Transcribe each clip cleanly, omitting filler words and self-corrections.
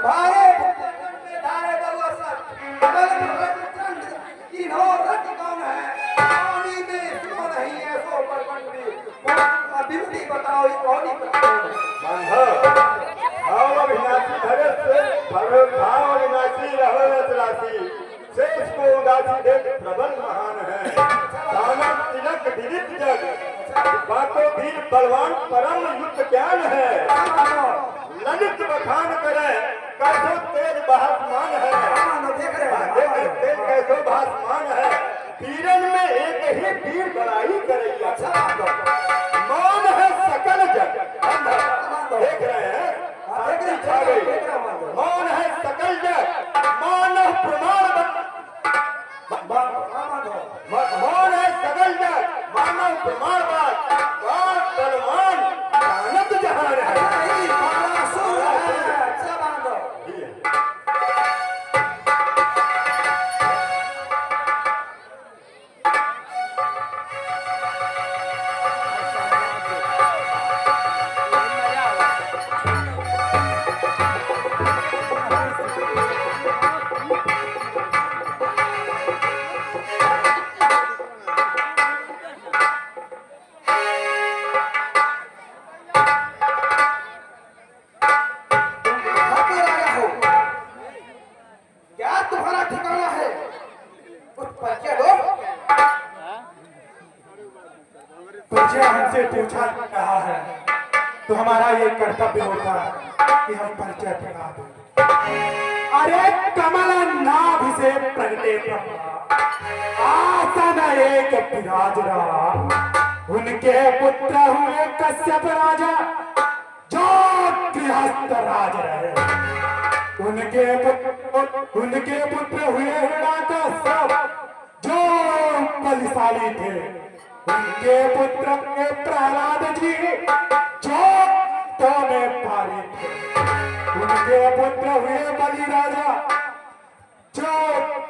धारे धारे दवा सर इन्हों रट कौन है पानी में क्यों नहीं है सो परपंडी अभिवृद्धि बताओ कौन ही बताओ भाव अविनाशी धरस भाव अविनाशी रहत राशि शेष को उदासी देख प्रबल महान है दानव तिलक विदित जग बातो वीर बलवान परम युद्ध ज्ञान है ललित बखान करे कैसो तेज भासमान है तेज कैसो भासमान है वीरन में एक ही वीर बड़ाई करैया मान है सकल जग देख रहे हैं मान है सकल जग मानव प्रमाण मान है सकल जग मानव प्रमाण बलवान दानव जहान है हमसे पूछा कहा है तो हमारा ये कर्तव्य होता है कि हम परिचय बता दें। अरे कमल नाभ से प्रगटे ब्रह्मा आसन एक विराज रहा उनके पुत्र हुए कश्यप राजा जो गृहस्थ राज रहे उनके पुत्र हुए हिरण्याकश्यप जो बलशाली थे उनके पुत्र के प्रहलाद जी जो तो में पारी थे उनके पुत्र हुए बलि राजा जो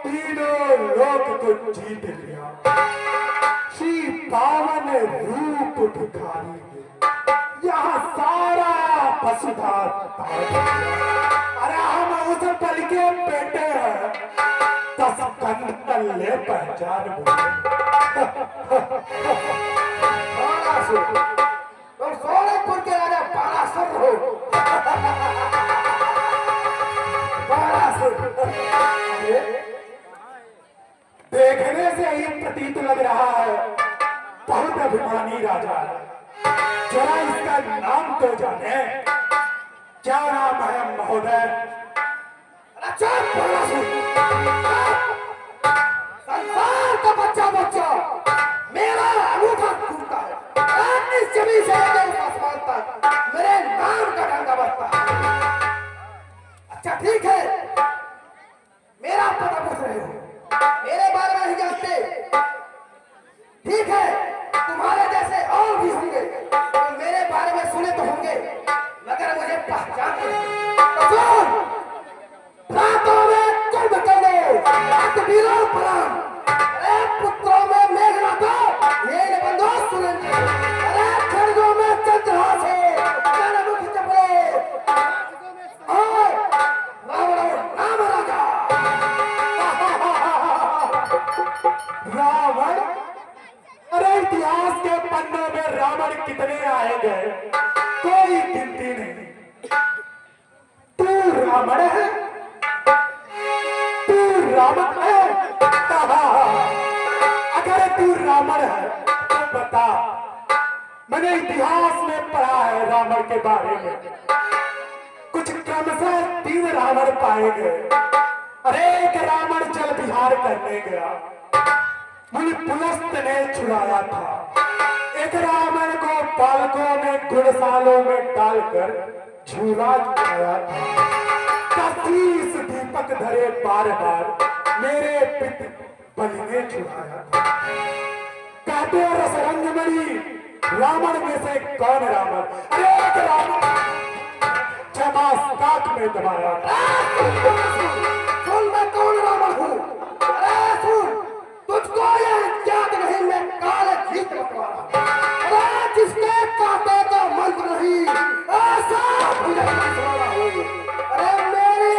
तीनों लोक को जीत लिया श्री पावन रूप भिखारी यहाँ सारा वसुधा अरे हम उस बल के बेटे हैं 10 कंदले पहचान तुम सोनेपुर के राजा बालासुर हो देखने से ही प्रतीत लग रहा है बहुत अभिमानी राजा है जरा इसका नाम तो जाने क्या नाम है महोदय संसार का बच्चा बच्चा मेरा अनूठा घूमता है जमीन से आसमान तक मेरे नाम का डंडा बजता है अच्छा ठीक है मेरा पता पूछ रहे हो मेरे बारे में नहीं जानते ठीक है तुम्हारे जैसे और भी होंगे तो मेरे बारे में सुने तो होंगे मगर मुझे पहचानते तो सुन रातों में कुंभकर्ण वीरों पराम अरे पुत्रों में मेघनाथ ये न बंदो सुरेंद्र अरे खड़गों में चंद्रहास है मुख चपले और राम राजा रावण अरे इतिहास के पन्नों में रावण कितने आए गए कोई गिनती नहीं तू रावण है तू रावण है अगर तू रावण है तो बता मैंने इतिहास में पढ़ा है रावण के बारे में कुछ क्रम से 3 रावण पाए गए अरे एक रावण जल विहार करने गया मुनि पुलस्त ने छुड़ाया था एक रावण को बालकों में गुड़सालों में डालकर झूला झुलाया था 30 दीपक धरे बार बार मेरे पिता बलि ने छुड़ाया था कहते रसरंगमणि रावण में से कौन रावण अरे एक रावण जमास्ताक में दबाया सुन मैं कौन रावण हूँ अरे सुन तुझको ये याद नहीं मैं काल जीत बतवारा अरे जिसके कांटे का मंत्र नहीं ऐसा मुझे बतवारा हो अरे मेरी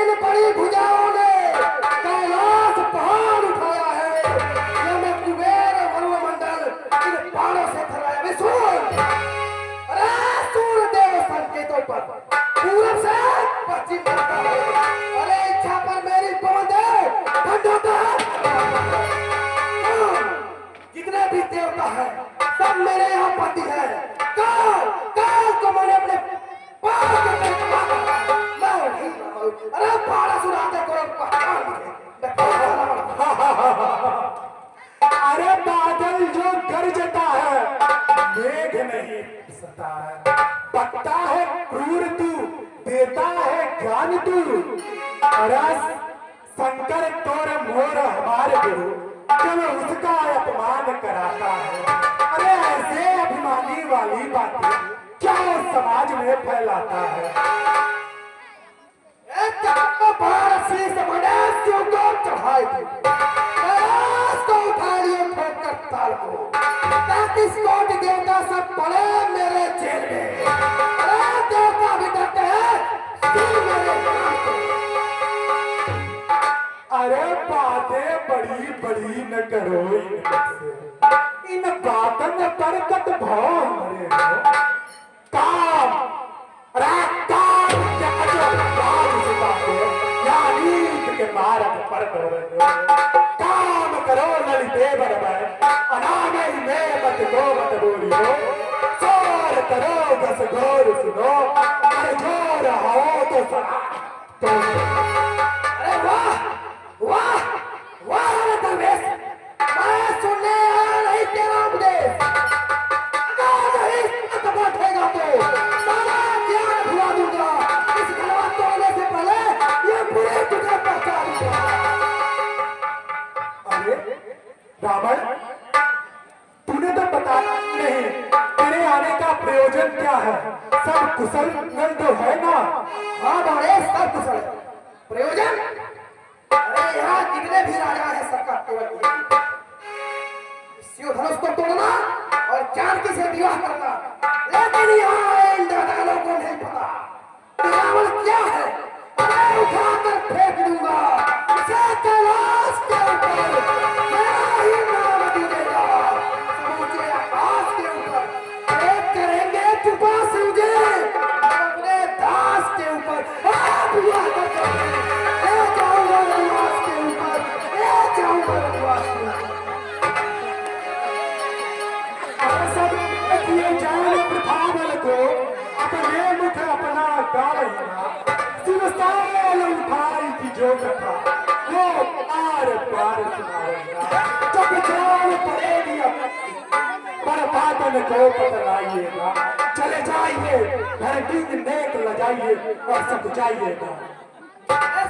है, सब मेरे यहाँ पति है। काल काल को मैंने अपने पाँव के तले मारा। मैं नहीं मारू। अरे बारह सुनाते को पहचान मुझे। मैं कौन सा रावण? अरे बादल जो गरजता है मेघ नहीं सता है, पकता है क्रूर तू, देता है ज्ञान तू। अरे शंकर तोर मोर हमारे गुरु, जब उसका अपमान कराता है। अरे ऐसे अभिमानी वाली बातें क्या समाज में फैलाता है। चढ़ाई थी को उठा लिए ठोकर ताल को, ताकि कोट देवता सब पड़े मेरे जेल में। अरे देवता भी डरते हैं सुन मेरे नाम को। अरे बातें बड़ी बड़ी न करो इनसे, इन बातन पर कत भाव हमारे हो। काम अरे काम क्या जो राज सिखाते या नीत के मार्ग पर दौड़े। काम करो ललिते बरबर, अनामय में मत गो मत बोलियो। शोर करो दस घोर सुनो, अरे जोर हो तो सना तो। अरे वाह वाह वाह रे दरवेश, मैं सुनने आया नहीं तेरा उपदेश। अगर नहीं मत बैठेगा तो सारा ज्ञान भुला दूंगा। इस गलवा तोड़ने से पहले ये बुरे तुझे पहचान दूंगा। अरे रावण, तूने तो बताया नहीं तेरे आने का प्रयोजन क्या है। सब कुशल मंगल तो है ना? हाँ बड़े सब कुशल है। प्रयोजन? अरे यहाँ जितने भी राजा है सबका केवल एक ही, शिव धनुष को तोड़ना और जानकी से विवाह करना। लेकिन यहाँ इन देवताओं को नहीं पता कि रावण क्या है। मैं उठाकर फेंक दूंगा इसे कैलाश के ऊपर। मेरा ही नाम दूंगा समूचे आकाश के ऊपर। एक करेंगे कृपा से मुझे अपने दास के ऊपर आप विवाह करके ले जाऊंगा निवास के ऊपर, ले जाऊंगा निवास के ऊपर। अब सब किए जाने प्रभावल को अपने मुख अपना गालना। शिव साल उठाई की जो कथा वो आर पार सुनाएगा। जब जान पड़ेगी पर बादल को पतलाइएगा। चले जाइए घर दिन नेक लगाइए और सब जाइएगा।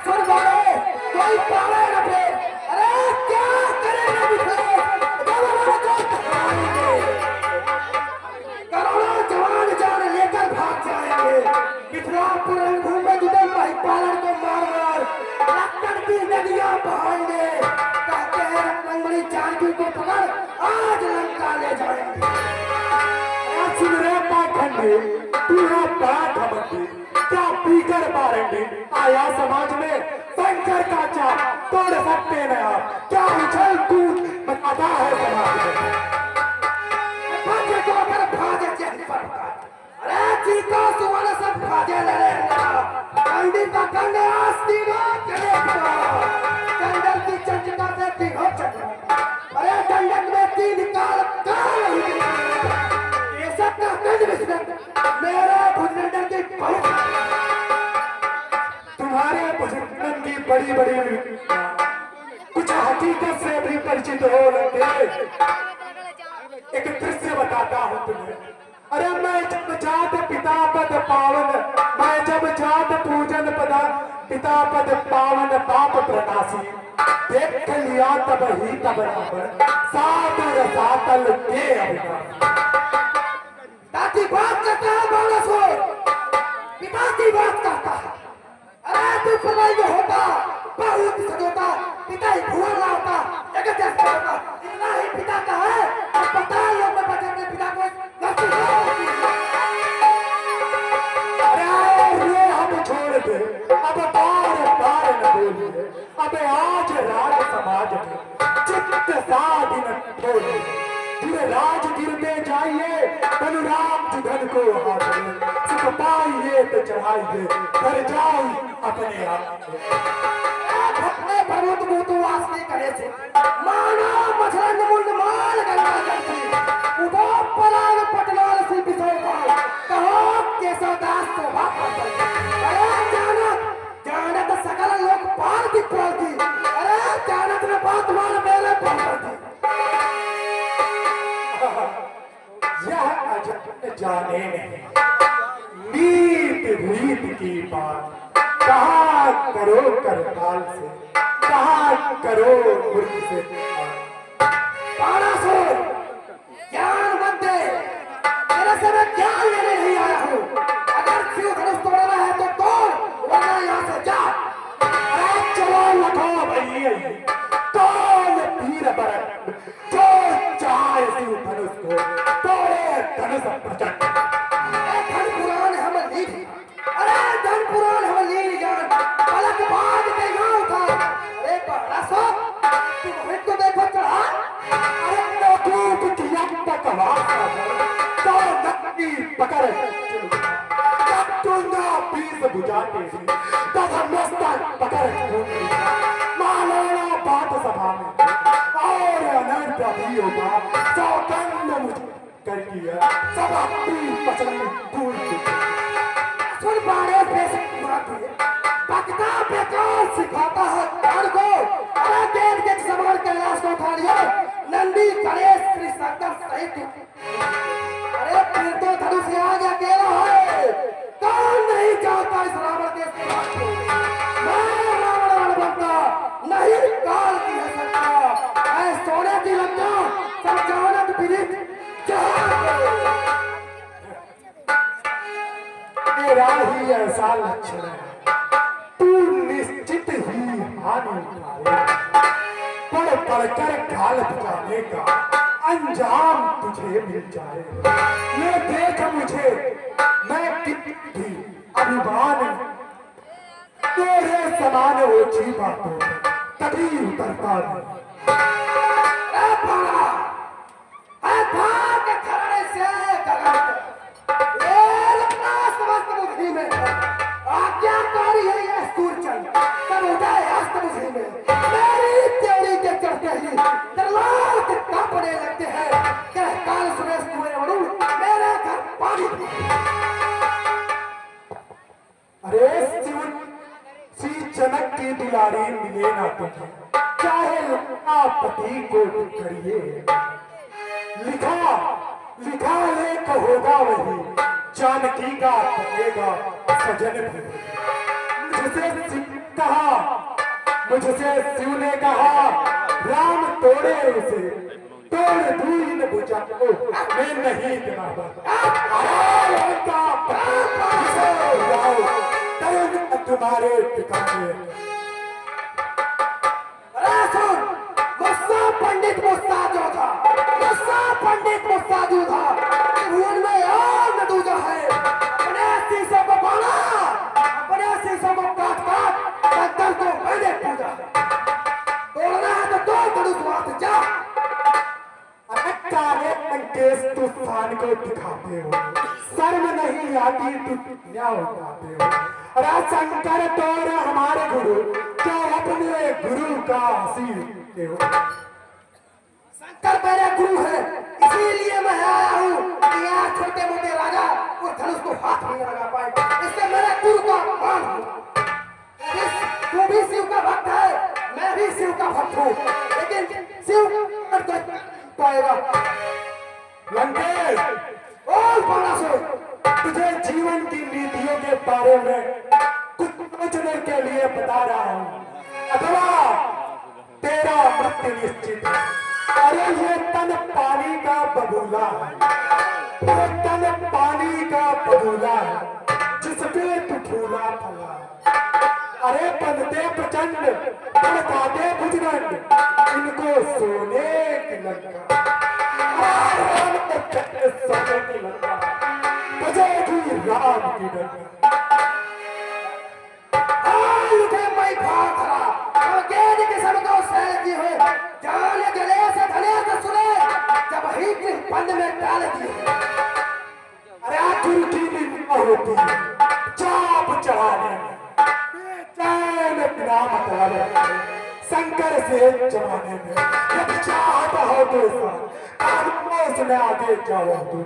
सुन बाबे, कोई पावे न पे। अरे क्या करेंगे बिखरे, जवानों को टकराएंगे। करोड़ों जवान जान लेकर भाग जाएंगे। मिथिलापुर रणभूमि में जुटे महिपालन को मार-मार रक्तन की नदियां बहाएंगे। कहते हैं रत्नमणि जानकी को पकड़ आज लंका ले जाएंगे। सुन रे पाखंडी, तू है बात हमकी क्या पीकर मारेंगे। आया समाज में शंकर का चाप तोड़ सकते न आप। क्या उछल कूद बताता है समाज में। भाग्य को अगर भाग्य चेहरे पर होता। अरे चीता सुवर्ण सब भाग्य ले लेगा। कंडी का कंडे आस्तीना चले कंडल की चंचका से दिखो चक्र। अरे दंडक में तीन काल काल ये सब का कंड विस्फोट मेरे भुजमंडल की बहुत। तुम्हारे भुजंगन की बड़ी बड़ी कुछ हकीकत से भी परिचित हो लगे। एक दृश्य बताता हूँ तुम्हें। अरे मैं जब जात पिता पद पावन, मैं जब जात पूजन पदा पिता पद पावन पाप प्रकाशी। देख लिया तब ही तब रावण साधुर सातल के अभिमान। ताकि बात करता है बालासुर, पिता की बात करता है। अरे तू प्रलय में होता बहुत सजोता, पिता ही भुवन लाता जगत जैसा होता। इतना ही पिता का है और पता लोग में बचे अपने पिता को गलती अरे हम छोड़ दे अब बार बार न बोलिए। अब आज राज समाज में चित्त साधन छोड़िए। पूरे राज गिरते जाइए बलराम जुगन को हाथ में। सुख पाइए तो चढ़ाइए कर जाओ अपने आप अपने भरूत मुतु वास नहीं करे से मानो मछलन मुंड माल गंगा जलती। अरे जानत सकल लोग पालती पालती, अरे जानत ने बात मान मेरे पालती। यह अजब जाने नहीं, नीत रीत की बात, कहाँ करो करताल से, कहाँ करो मुर्ग से। बाणासुर, ज्ञान मत दे, तेरे से मैं ज्ञान लेने नहीं आया हूँ। अगर शिव धनुष तोड़ना है तो तोड़, वरना यहाँ से जा। अरे चलो लखो भैया, कौन तीर बरत, जो चाहे शिव धनुष को तोड़े धनुष प्रचंड। धन पुराण हम लीन, अरे धन पुराण हम लीन जान, पलक बाद में यहाँ उठा। अरे बाणासुर, तुम हिट को देखो चढ़ा। अरे नौकरी किया बकवास तो नकली पकड़ जब चुंगा बीस बुझाते ही तब मस्तक पकड़ मालाना बात सभा में और अनर्थ भी होगा सौगंध मुझे कर दिया सब अपनी पसंद भूल सुन बारे पैसे मार दिए, पकता बेकार सिखाता है ज्ञान को। अरे देख के समान कैलाश को उठा लिया, नंदी गणेश श्री शंकर सहित। अरे फिर तो धनुष आ गया, अकेला है, कौन नहीं जानता इस रावण के इस्तेमाल को। मैं रावण बनता नहीं, काल की है सत्ता, मैं सोने की लज्जा सब जानत विदित मेरा ही ऐसा लक्षण है, तू निश्चित ही हानि उठाएगा, पढ़ पढ़कर घाल बजाने का अंजाम तुझे मिल जाएगा। ये देख मुझे, मैं कितनी अभिमान तेरे समान ओछी बातों कभी उतरता नहीं। आज्ञाकारी है यह सूरचंद, तब उदय अस्त मुझे में मेरी त्योरी के चढ़ते ही त्रिलोक कांपने लगते हैं। कह काल सुरेश कुएं वरुण मेरे घर पानी। अरे शिव श्री जनक की दुलारी मिले ना तुझे, चाहे लखा पति को करिए। लिखा लिखा लेख होगा वही, जानकी का बनेगा सजन भी। मुझसे शिव कहा, मुझसे शिव ने कहा, राम तोड़े उसे, तोड़ दूं इन भुजा को, मैं नहीं देना। तुम्हारे ठिकाने। अरे सुन, गुस्सा पंडित मुस्ता जो था, गुस्सा पंडित मुस्ता जो था, भूल में और न दूजा है। अपने शीशों को बांधा, अपने शीशों को काट काट बंदर को मैंने पूजा। तोड़ना है तो तोड़, धनुष वहां से जा। अरे काले अंकेश तूफान को दिखाते हो, शर्म नहीं आती तू क्या उठाते हो। अरे शंकर तोड़ हमारे गुरु, क्या अपने गुरु का हंसी हो। शंकर मेरे गुरु है, इसीलिए मैं आया हूँ कि यहाँ छोटे मोटे राजा उस धनुष को हाथ में लगा पाए, इससे मेरे गुरु का अपमान हो। तू भी शिव का भक्त है, मैं भी शिव का भक्त हूँ, लेकिन शिव पाएगा। लंकेश, और बाणासुर, तुझे जीवन की नीतियों के बारे में कुछ सोचने के लिए बता रहा हूँ, अथवा तेरा मृत्यु निश्चित है। अरे ये तन पानी का बबूला है, ये तन पानी का बबूला है, जिसपे तू फूला फला। अरे बनते प्रचंड, बनते भुजगंड, इनको सोने की लंका, सोने की लंका, बजेगी राम की डंका। मैं भाग खड़ा, और गेंद के सबको सैल की हो, जान गले से धने से सुने, जब ही बंद में डाल दिए। अरे आखिर की निंदा होती है चाप चढ़ाने में, चैन बिना मतलब शंकर से जमाने में। जब चाहता हो तो कानूनों से आगे जाओ तुम,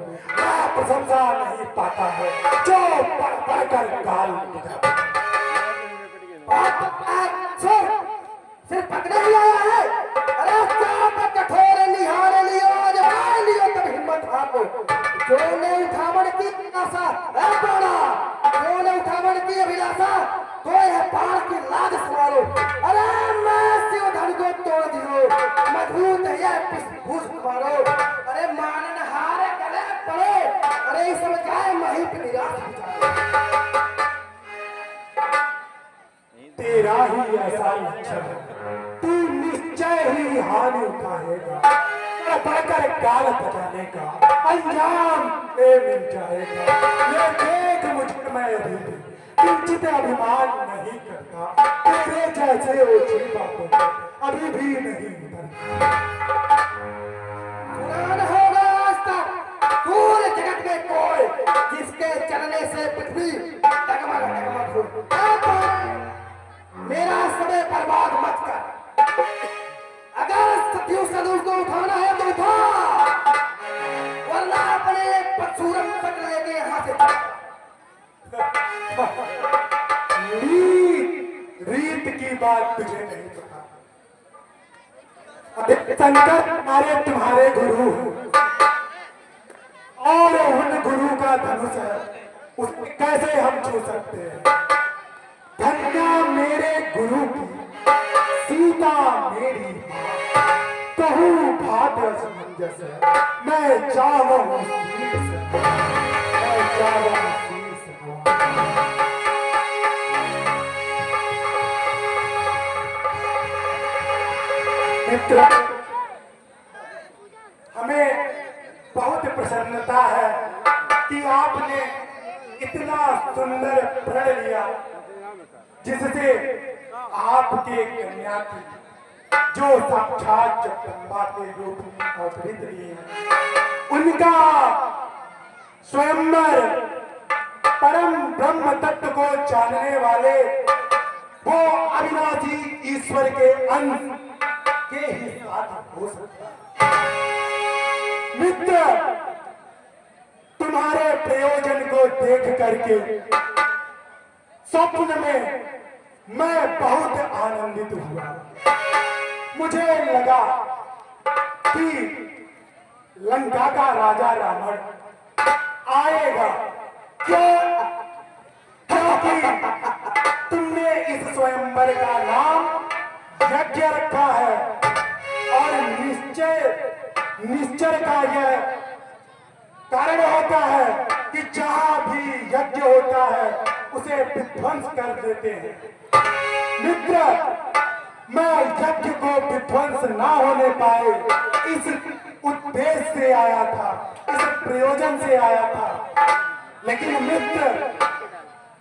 प्रशंसा नहीं पाता है जो पढ़ पढ़ कर गाल बजाता है। सिर्फ पकड़े ही आया है। अरे चाप कठोर निहार लियो, जमा लियो तब हिम्मत आपको। जो ने उठावन की अभिलाषा है बोला, जो ने उठावन की अभिलाषा तो यह पार की लाज संभालो। अरे मैं शिव धन को तोड़ दियो, मजबूत है यह पिसफूस मारो। अरे मानन हारे गले पड़े, अरे इस समझाए मही पे निराश हो जाए। तेरा ही ऐसा लक्षण है, तू निश्चय ही हानि उठाएगा, बढ़कर गाल बजाने का अंजाम ले मिल जाएगा। ये देख मुझमें अभी भी किंचित अभिमान नहीं करता, तेरे जैसे ओछी बातों को अभी भी नहीं उतरता। सुना न होगा आज तक पूरे जगत में कोई जिसके चलने से पृथ्वी डगमग डगमग हो। मेरा समय बर्बाद मत कर। अगर सत्युग सदुष को उठाना है तो उठा, वरना अपने बदसूरत तक लेके यहाँ से रीत की बात तुझे नहीं पता। अबे शंकर हमारे तुम्हारे गुरु और उन गुरु का धनुष है, उसको कैसे हम छू सकते हैं। धन्या मेरे गुरु की सीता मेरी मां, कहूँ भाद्र समंजस है, मैं जाऊँ शीश से, मैं जाऊँ शीश से। मित्र, हमें बहुत प्रसन्नता है कि आपने इतना सुंदर प्रण लिया जिससे आपके कन्या की जो साक्षात जगदम्बा के रूप में अवतरित लिए हैं, उनका स्वयंवर परम ब्रह्म तत्व को जानने वाले वो अविनाशी ईश्वर के अंश के ही साथ हो सकता है। मित्र, तुम्हारे प्रयोजन को देख करके स्वप्न में मैं बहुत आनंदित हुआ। मुझे लगा कि लंका का राजा रावण आएगा, क्योंकि तुमने इस स्वयंवर का नाम यज्ञ रखा है और निश्चय का यह कारण होता है कि जहां भी यज्ञ होता है उसे विध्वंस कर देते हैं। मित्र, मैं यज्ञ को विध्वंस ना होने पाए इस उद्देश्य से आया था, इस प्रयोजन से आया था। लेकिन मित्र,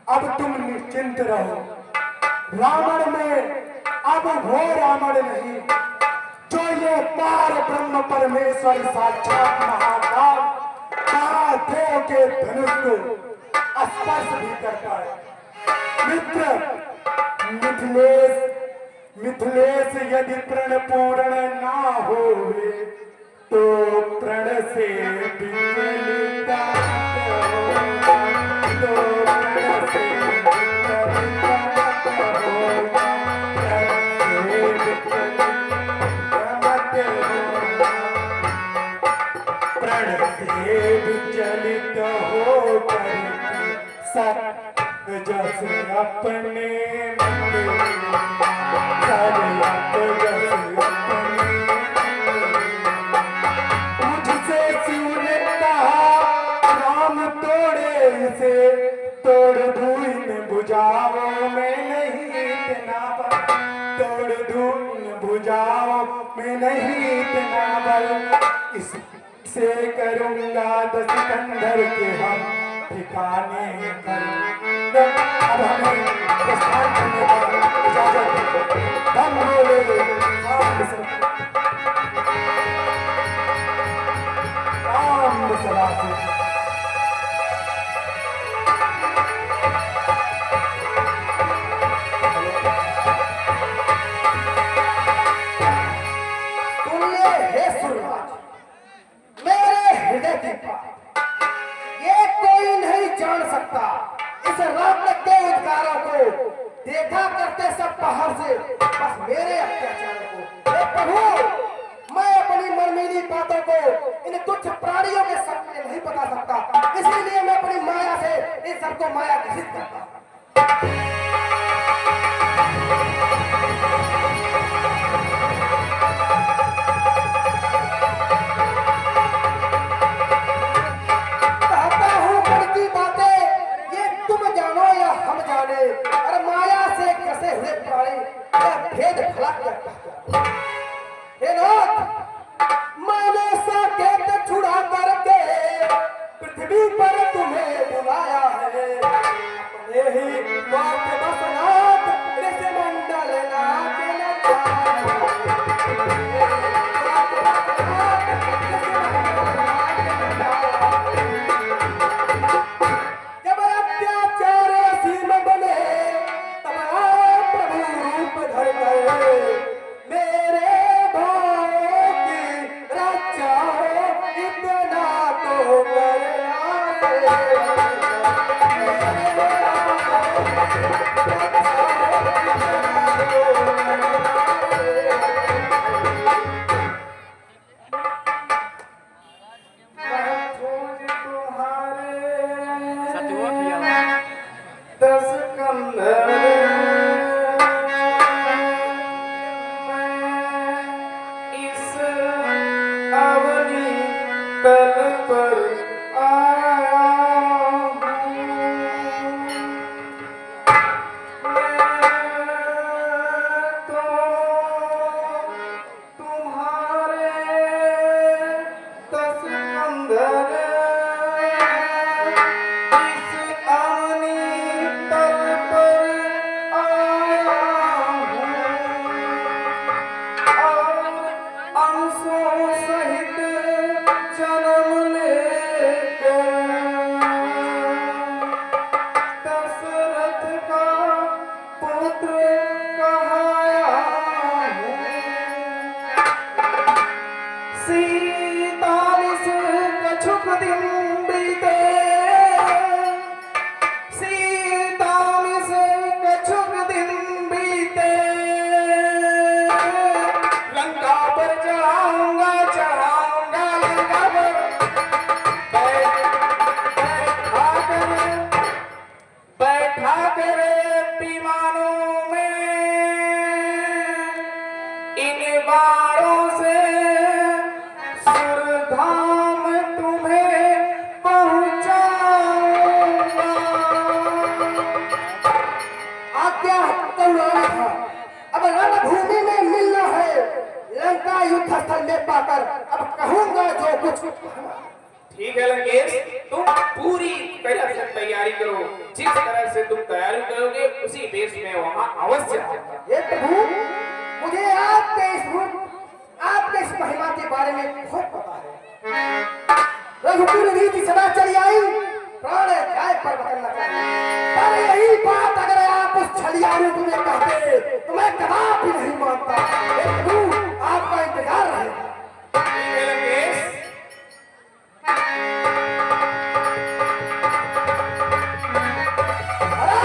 अब तुम निश्चिंत रहो। रावण में अब वो रावण नहीं जो ये पार ब्रह्म परमेश्वर साक्षात महाकाल महादेव के धनुष को स्पर्श भी करता है। मित्र, मिथिलेश यदि प्रण पूर्ण ना होवे तो प्रण से विचलित होगा, तो प्रण से विचलित हो जस अपने मुझसे शिव ने कहा राम तोड़े इसे, तोड़ धून बुझाओ मैं नहीं इतना बल, तोड़ धून बुझाओ मैं नहीं इतना बल, इससे करूंगा 10 कंधर के हम ठिकाने पर। अब हमें प्रस्थान करने का इजाजत हम बोले राम सलाह। सुन ले हे सुरराज, मेरे हृदय की बात। इसीलिए मैं अपनी माया से इन सबको माया घृत करता हूँ। कहता हूँ मन की बातें ये तुम जानो या हम जाने, और माया से कसे हुए प्राणी यह भेद भला करता है। हे नाथ, मैंने साकेत छुड़ा करके पृथ्वी पर तुम्हें बुलाया है। अपने ही बात बस नाथ ऋषि मंडल नाच नचाया। जब अत्याचार असीम बने तब आप प्रभु रूप धर गए। मेरे भाइयों की रक्षा हो इतना तो करना है। दस कंधर इस अवनी तल पर आया हूँ। मैं तो तुम्हारे दस कंधर इस अवनी तल पर आया हूँ, और अंशों सहित जन्म लेकर दशरथ का पुत्र कहाया हूँ। 47 कछुक दिन बीते, 47 कछुक दिन बीते, लंका पर चढ़ाऊंगा चढ़ाऊंगा लंका पर बैठा कर विमानों में इन बाणों से सुरधाम तुम्हें पहुंचाऊंगा। आज्ञा करुणा था, अब रणभूमि में मिलना है। लंका युद्ध स्थल में पाकर अब कहूंगा जो कुछ कहना। ठीक है लंकेश, तुम पूरी तरह से तैयारी करो। जिस तरह से तुम तैयारी करोगे उसी बेस में वहां अवश्य आऊंगा। हे प्रभु, मुझे आपके इस रूप, आपके इस महिमा के बारे में बहुत पता है। रघुकुल रीति सदा चली आई, प्राण जाए पर बदलना चाहिए। पर यही बात अगर आप उस छलिया रूप में कहते तो मैं कदापि नहीं मानता। हे प्रभु, आपका इंतजार रहेगा। ठीक है लंकेश, अरे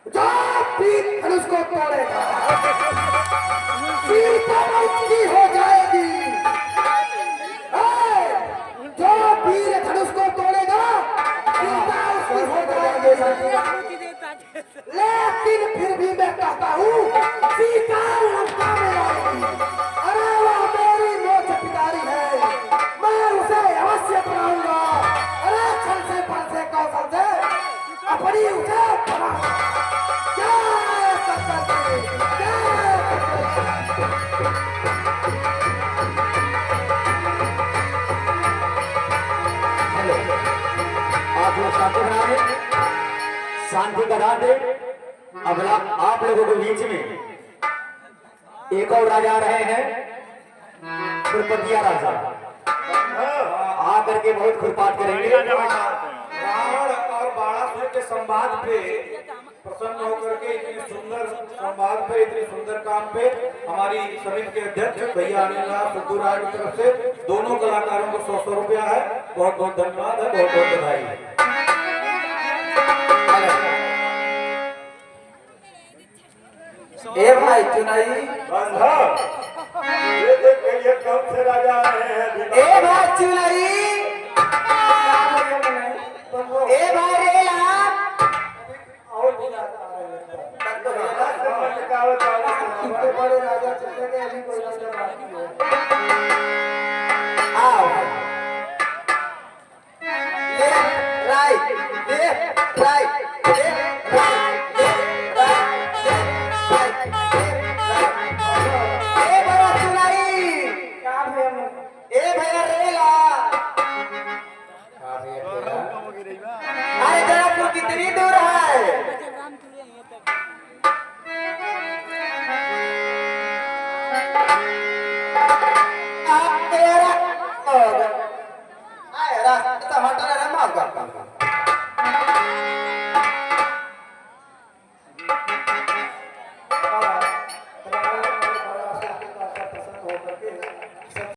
जो पीर धनुष को तोड़ेगा सीता उसकी हो जाएगी। जो वीर धनुष को तोड़ेगा सीता उसकी हो जाएगी। लेकिन फिर भी मैं कहता हूँ सीता लंका में आएगी। अरे वो मेरी मोच पिटारी है, मैं उसे अवश्य बनाऊंगा। अरे छल से फल से कौशल से अपनी उसे बनाऊंगा। क्या सकते, क्या आप लोग शांति बना दे, शांति बना दे। अब आप लोगों के बीच में एक और राजा रहे हैं, खुरपतिया राजा। आकर के बहुत खुरपात करेंगे। रावण और बाणासुर के संवाद पे प्रसन्न होकर के इतनी सुंदर संवाद पे, इतनी सुंदर काम पे हमारी समिति के अध्यक्ष भैया अनिल सिद्धू राय की तरफ से दोनों कलाकारों को 100 रुपया है। बहुत बहुत धन्यवाद है, बहुत बहुत बधाई है। ए भाई चुनाई, बंधा ये देख ये कौन से राजा आए हैं? ए भाई चुनाई, ए भाई रेला और भी राजा आ रहे हैं। बड़े बड़े राजा चले गए, अभी कोई राजा बाकी है। आओ left right left right left right left right left right. ए बड़ा सुनाई क्या भैया ए भैया रेला। अरे जयपुर कितनी दूर है? रास्ता हटा रहा है।